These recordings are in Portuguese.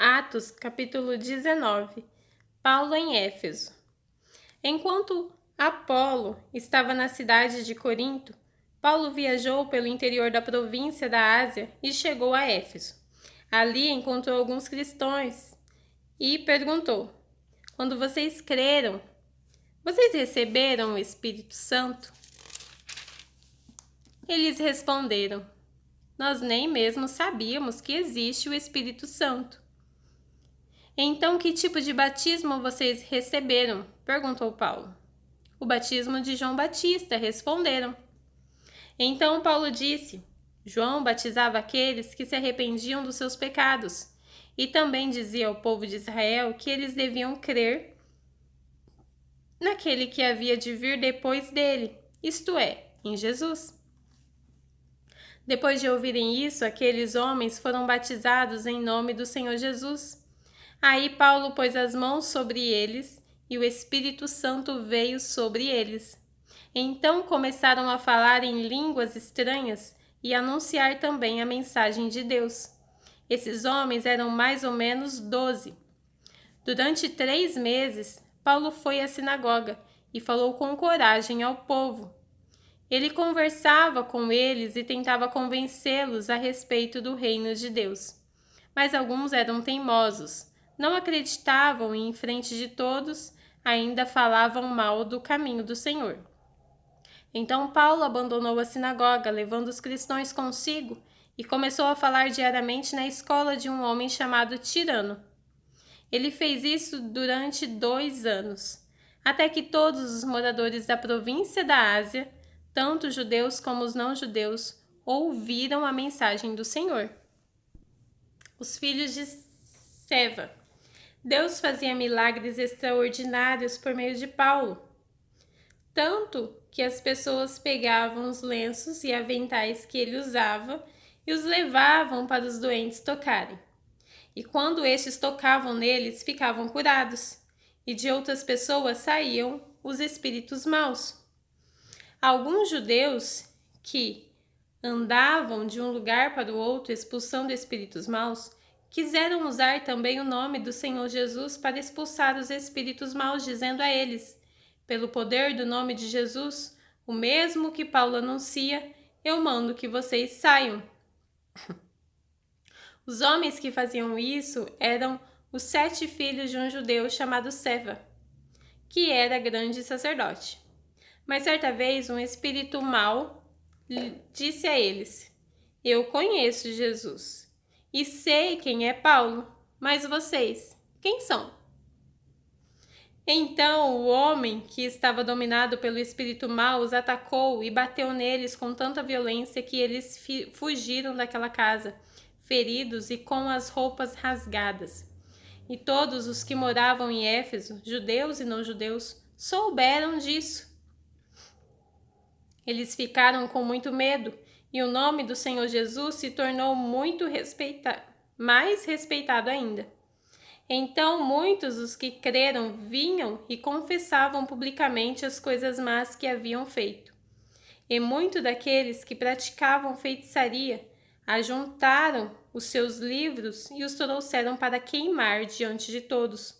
Atos, capítulo 19. Paulo em Éfeso. Enquanto Apolo estava na cidade de Corinto, Paulo viajou pelo interior da província da Ásia e chegou a Éfeso. Ali encontrou alguns cristãos e perguntou: Quando vocês creram, vocês receberam o Espírito Santo? Eles responderam: Nós nem mesmo sabíamos que existe o Espírito Santo. Então, que tipo de batismo vocês receberam? Perguntou Paulo. O batismo de João Batista, responderam. Então Paulo disse: João batizava aqueles que se arrependiam dos seus pecados e também dizia ao povo de Israel que eles deviam crer naquele que havia de vir depois dele, isto é, em Jesus. Depois de ouvirem isso, aqueles homens foram batizados em nome do Senhor Jesus. Aí Paulo pôs as mãos sobre eles e o Espírito Santo veio sobre eles. Então começaram a falar em línguas estranhas e anunciar também a mensagem de Deus. Esses homens eram mais ou menos 12. Durante 3 meses, Paulo foi à sinagoga e falou com coragem ao povo. Ele conversava com eles e tentava convencê-los a respeito do reino de Deus. Mas alguns eram teimosos. Não acreditavam e, em frente de todos, ainda falavam mal do caminho do Senhor. Então Paulo abandonou a sinagoga, levando os cristãos consigo, e começou a falar diariamente na escola de um homem chamado Tirano. Ele fez isso durante 2 anos, até que todos os moradores da província da Ásia, tanto os judeus como os não-judeus, ouviram a mensagem do Senhor. Os filhos de Seva. Deus fazia milagres extraordinários por meio de Paulo, tanto que as pessoas pegavam os lenços e aventais que ele usava e os levavam para os doentes tocarem. E quando estes tocavam neles, ficavam curados, e de outras pessoas saíam os espíritos maus. Alguns judeus que andavam de um lugar para o outro expulsando espíritos maus, quiseram usar também o nome do Senhor Jesus para expulsar os espíritos maus, dizendo a eles: Pelo poder do nome de Jesus, o mesmo que Paulo anuncia, eu mando que vocês saiam. Os homens que faziam isso eram os 7 filhos de um judeu chamado Seva, que era grande sacerdote. Mas certa vez um espírito mau disse a eles: Eu conheço Jesus e sei quem é Paulo, mas vocês, quem são? Então o homem que estava dominado pelo espírito mau os atacou e bateu neles com tanta violência que eles fugiram daquela casa, feridos e com as roupas rasgadas. E todos os que moravam em Éfeso, judeus e não-judeus, souberam disso. Eles ficaram com muito medo, e o nome do Senhor Jesus se tornou mais respeitado ainda. Então muitos dos que creram vinham e confessavam publicamente as coisas más que haviam feito. E muitos daqueles que praticavam feitiçaria ajuntaram os seus livros e os trouxeram para queimar diante de todos.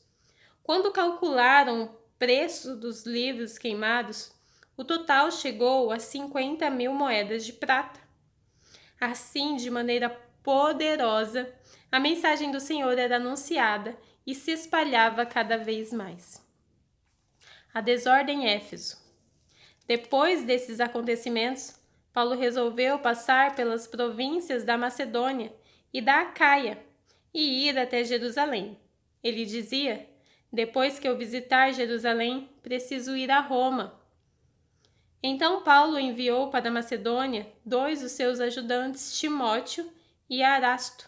Quando calcularam o preço dos livros queimados, o total chegou a 50.000 moedas de prata. Assim, de maneira poderosa, a mensagem do Senhor era anunciada e se espalhava cada vez mais. A desordem em Éfeso. Depois desses acontecimentos, Paulo resolveu passar pelas províncias da Macedônia e da Acaia e ir até Jerusalém. Ele dizia: Depois que eu visitar Jerusalém, preciso ir a Roma. Então Paulo enviou para a Macedônia 2 dos seus ajudantes, Timóteo e Arasto,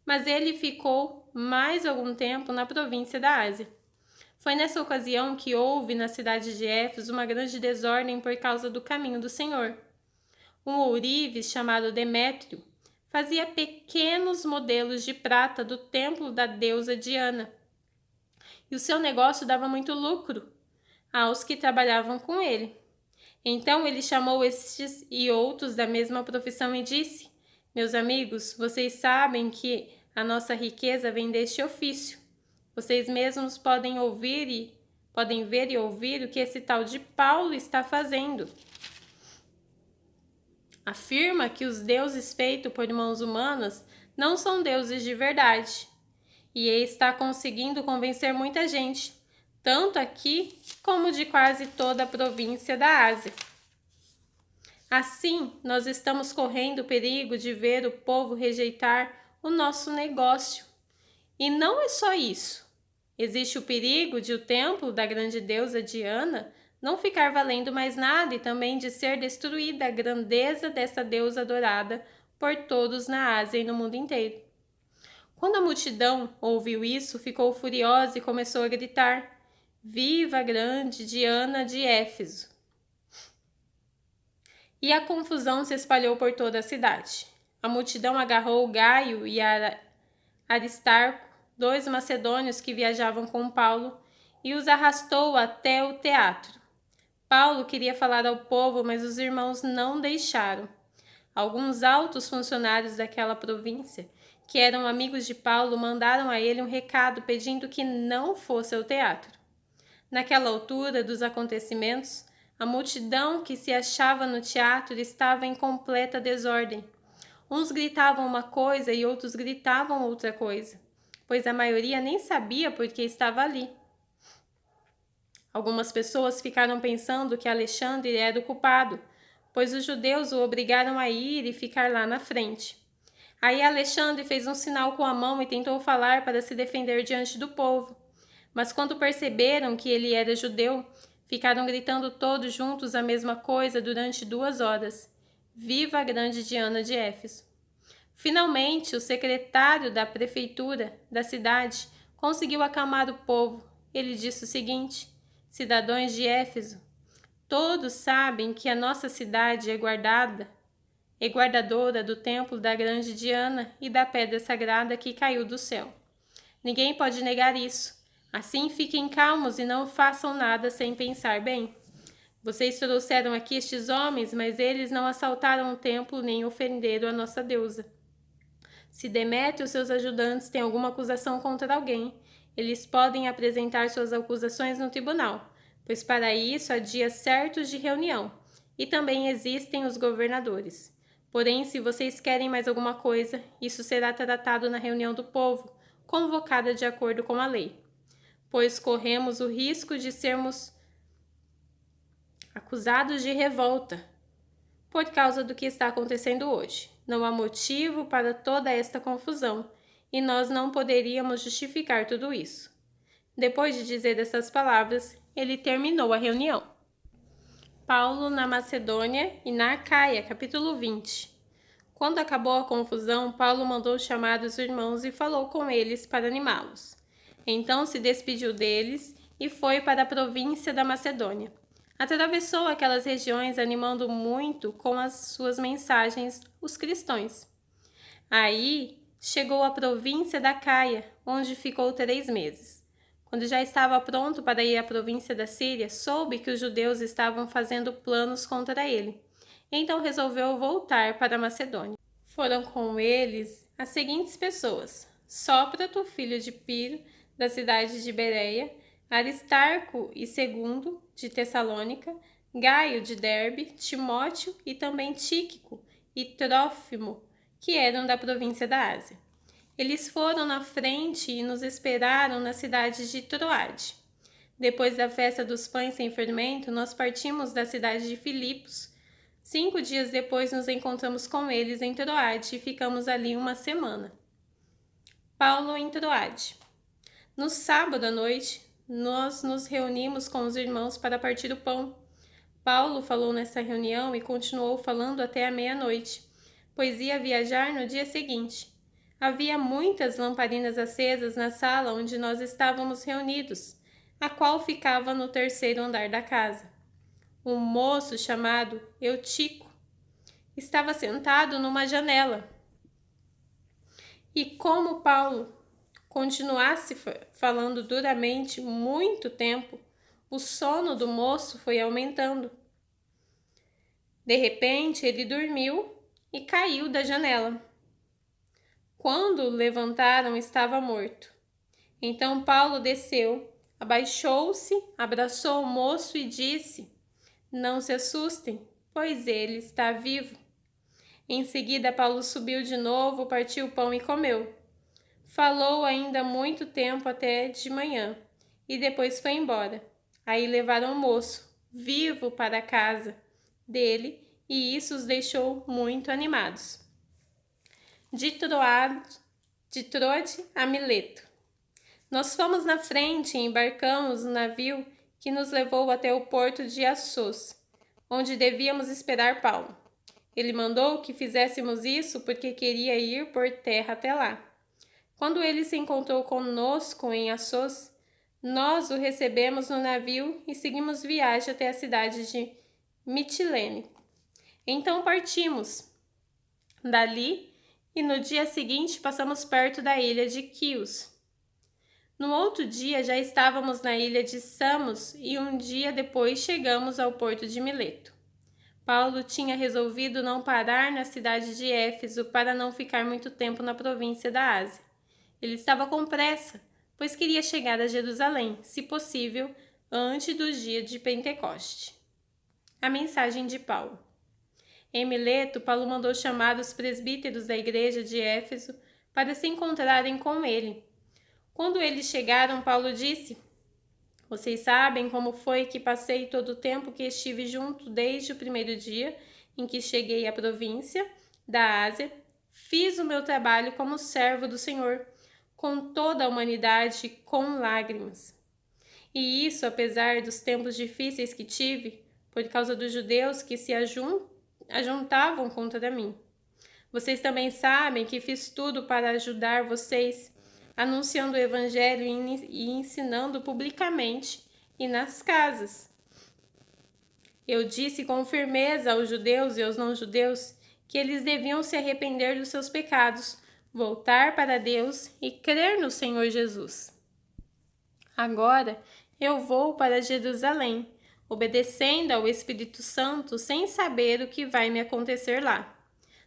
mas ele ficou mais algum tempo na província da Ásia. Foi nessa ocasião que houve na cidade de Éfeso uma grande desordem por causa do caminho do Senhor. Um ourives chamado Demétrio fazia pequenos modelos de prata do templo da deusa Diana, e o seu negócio dava muito lucro aos que trabalhavam com ele. Então ele chamou estes e outros da mesma profissão e disse: Meus amigos, vocês sabem que A nossa riqueza vem deste ofício. Vocês mesmos podem ver e ouvir o que esse tal de Paulo está fazendo. Afirma que os deuses feitos por mãos humanas não são deuses de verdade. E ele está conseguindo convencer muita gente, tanto aqui como de quase toda a província da Ásia. Assim, nós estamos correndo o perigo de ver o povo rejeitar o nosso negócio. E não é só isso. Existe o perigo de o templo da grande deusa Diana não ficar valendo mais nada e também de ser destruída a grandeza dessa deusa adorada por todos na Ásia e no mundo inteiro. Quando a multidão ouviu isso, ficou furiosa e começou a gritar: Viva a grande Diana de Éfeso! E a confusão se espalhou por toda a cidade. A multidão agarrou Gaio e Aristarco, 2 macedônios que viajavam com Paulo, e os arrastou até o teatro. Paulo queria falar ao povo, mas os irmãos não deixaram. Alguns altos funcionários daquela província, que eram amigos de Paulo, mandaram a ele um recado pedindo que não fosse ao teatro. Naquela altura dos acontecimentos, a multidão que se achava no teatro estava em completa desordem. Uns gritavam uma coisa e outros gritavam outra coisa, pois a maioria nem sabia por que estava ali. Algumas pessoas ficaram pensando que Alexandre era o culpado, pois os judeus o obrigaram a ir e ficar lá na frente. Aí Alexandre fez um sinal com a mão e tentou falar para se defender diante do povo. Mas quando perceberam que ele era judeu, ficaram gritando todos juntos a mesma coisa durante 2 horas. Viva a grande Diana de Éfeso! Finalmente, o secretário da prefeitura da cidade conseguiu acalmar o povo. Ele disse o seguinte: Cidadãos de Éfeso, todos sabem que a nossa cidade é guardadora do templo da grande Diana e da pedra sagrada que caiu do céu. Ninguém pode negar isso. Assim, fiquem calmos e não façam nada sem pensar bem. Vocês trouxeram aqui estes homens, mas eles não assaltaram o templo nem ofenderam a nossa deusa. Se Demétrio e seus ajudantes têm alguma acusação contra alguém, eles podem apresentar suas acusações no tribunal, pois para isso há dias certos de reunião, e também existem os governadores. Porém, se vocês querem mais alguma coisa, isso será tratado na reunião do povo, convocada de acordo com a lei, pois corremos o risco de sermos acusados de revolta por causa do que está acontecendo hoje. Não há motivo para toda esta confusão, e nós não poderíamos justificar tudo isso. Depois de dizer essas palavras, ele terminou a reunião. Paulo na Macedônia e na Acaia, capítulo 20. Quando acabou a confusão, Paulo mandou chamar os irmãos e falou com eles para animá-los. Então se despediu deles e foi para a província da Macedônia. Atravessou aquelas regiões animando muito com as suas mensagens os cristãos. Aí chegou à província da Acaia, onde ficou 3 meses. Quando já estava pronto para ir à província da Síria, soube que os judeus estavam fazendo planos contra ele. Então resolveu voltar para a Macedônia. Foram com eles as seguintes pessoas: Sópater, filho de Piro, da cidade de Bereia, Aristarco e Segundo, de Tessalônica, Gaio, de Derbe, Timóteo e também Tíquico e Trófimo, que eram da província da Ásia. Eles foram na frente e nos esperaram na cidade de Troade. Depois da festa dos pães sem fermento, nós partimos da cidade de Filipos. 5 dias depois nos encontramos com eles em Troade e ficamos ali 1 semana. Paulo em Troade. No sábado à noite, nós nos reunimos com os irmãos para partir o pão. Paulo falou nessa reunião e continuou falando até a meia-noite, pois ia viajar no dia seguinte. Havia muitas lamparinas acesas na sala onde nós estávamos reunidos, a qual ficava no 3º andar da casa. Um moço chamado Eutico estava sentado numa janela. E como Paulo continuasse falando duramente muito tempo, o sono do moço foi aumentando. De repente, ele dormiu e caiu da janela. Quando o levantaram, estava morto. Então Paulo desceu, abaixou-se, abraçou o moço e disse: Não se assustem, pois ele está vivo. Em seguida, Paulo subiu de novo, partiu o pão e comeu. Falou ainda muito tempo até de manhã, e depois foi embora. Aí levaram o moço, vivo, para a casa dele, e isso os deixou muito animados. De Troade a Mileto. Nós fomos na frente e embarcamos no navio que nos levou até o porto de Assos, onde devíamos esperar Paulo. Ele mandou que fizéssemos isso porque queria ir por terra até lá. Quando ele se encontrou conosco em Assos, nós o recebemos no navio e seguimos viagem até a cidade de Mitilene. Então partimos dali e no dia seguinte passamos perto da ilha de Quios. No outro dia já estávamos na ilha de Samos e um dia depois chegamos ao porto de Mileto. Paulo tinha resolvido não parar na cidade de Éfeso para não ficar muito tempo na província da Ásia. Ele estava com pressa, pois queria chegar a Jerusalém, se possível, antes do dia de Pentecoste. A mensagem de Paulo. Em Mileto, Paulo mandou chamar os presbíteros da igreja de Éfeso para se encontrarem com ele. Quando eles chegaram, Paulo disse: Vocês sabem como foi que passei todo o tempo que estive junto desde o primeiro dia em que cheguei à província da Ásia. Fiz o meu trabalho como servo do Senhor, com toda a humanidade, com lágrimas. E isso apesar dos tempos difíceis que tive, por causa dos judeus que se ajuntavam contra mim. Vocês também sabem que fiz tudo para ajudar vocês, anunciando o Evangelho e ensinando publicamente e nas casas. Eu disse com firmeza aos judeus e aos não-judeus que eles deviam se arrepender dos seus pecados, voltar para Deus e crer no Senhor Jesus. Agora eu vou para Jerusalém, obedecendo ao Espírito Santo sem saber o que vai me acontecer lá.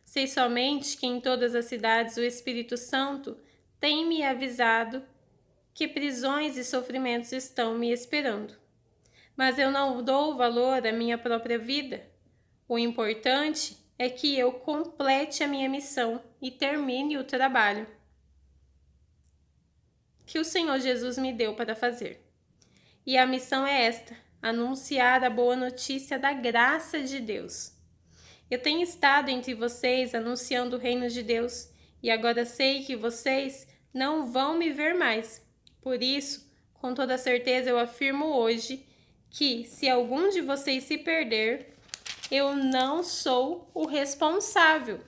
Sei somente que em todas as cidades o Espírito Santo tem me avisado que prisões e sofrimentos estão me esperando. Mas eu não dou valor à minha própria vida. O importante é que eu complete a minha missão e termine o trabalho que o Senhor Jesus me deu para fazer. E a missão é esta: anunciar a boa notícia da graça de Deus. Eu tenho estado entre vocês anunciando o reino de Deus, e agora sei que vocês não vão me ver mais. Por isso, com toda certeza eu afirmo hoje que, se algum de vocês se perder, eu não sou o responsável,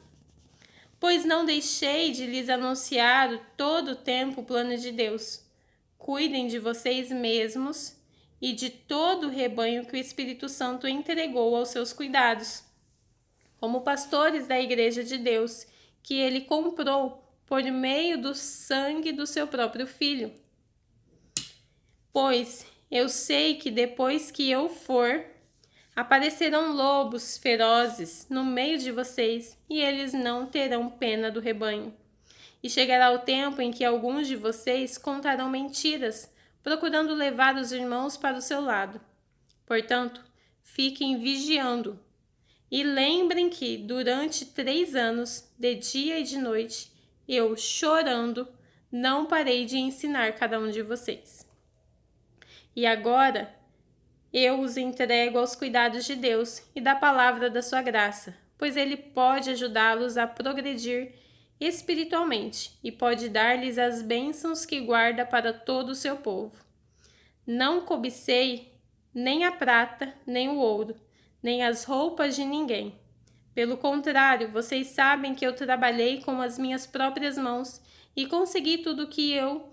pois não deixei de lhes anunciar todo o tempo o plano de Deus. Cuidem de vocês mesmos e de todo o rebanho que o Espírito Santo entregou aos seus cuidados, como pastores da Igreja de Deus, que ele comprou por meio do sangue do seu próprio Filho. Pois eu sei que depois que eu for, aparecerão lobos ferozes no meio de vocês, e eles não terão pena do rebanho. E chegará o tempo em que alguns de vocês contarão mentiras, procurando levar os irmãos para o seu lado. Portanto, fiquem vigiando. E lembrem que, durante 3 anos, de dia e de noite, eu, chorando, não parei de ensinar cada um de vocês. E agora, eu os entrego aos cuidados de Deus e da palavra da sua graça, pois Ele pode ajudá-los a progredir espiritualmente e pode dar-lhes as bênçãos que guarda para todo o seu povo. Não cobicei nem a prata, nem o ouro, nem as roupas de ninguém. Pelo contrário, vocês sabem que eu trabalhei com as minhas próprias mãos e consegui tudo o que eu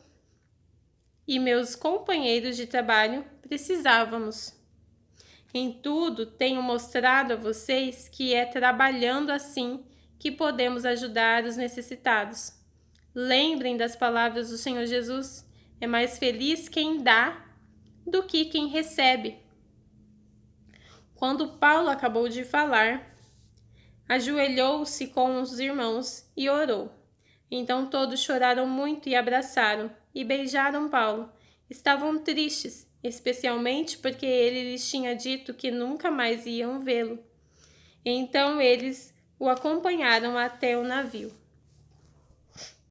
e meus companheiros de trabalho precisávamos. Em tudo, tenho mostrado a vocês que é trabalhando assim que podemos ajudar os necessitados. Lembrem das palavras do Senhor Jesus: é mais feliz quem dá do que quem recebe. Quando Paulo acabou de falar, ajoelhou-se com os irmãos e orou. Então todos choraram muito e abraçaram e beijaram Paulo. Estavam tristes, especialmente porque ele lhes tinha dito que nunca mais iam vê-lo. Então eles o acompanharam até o navio.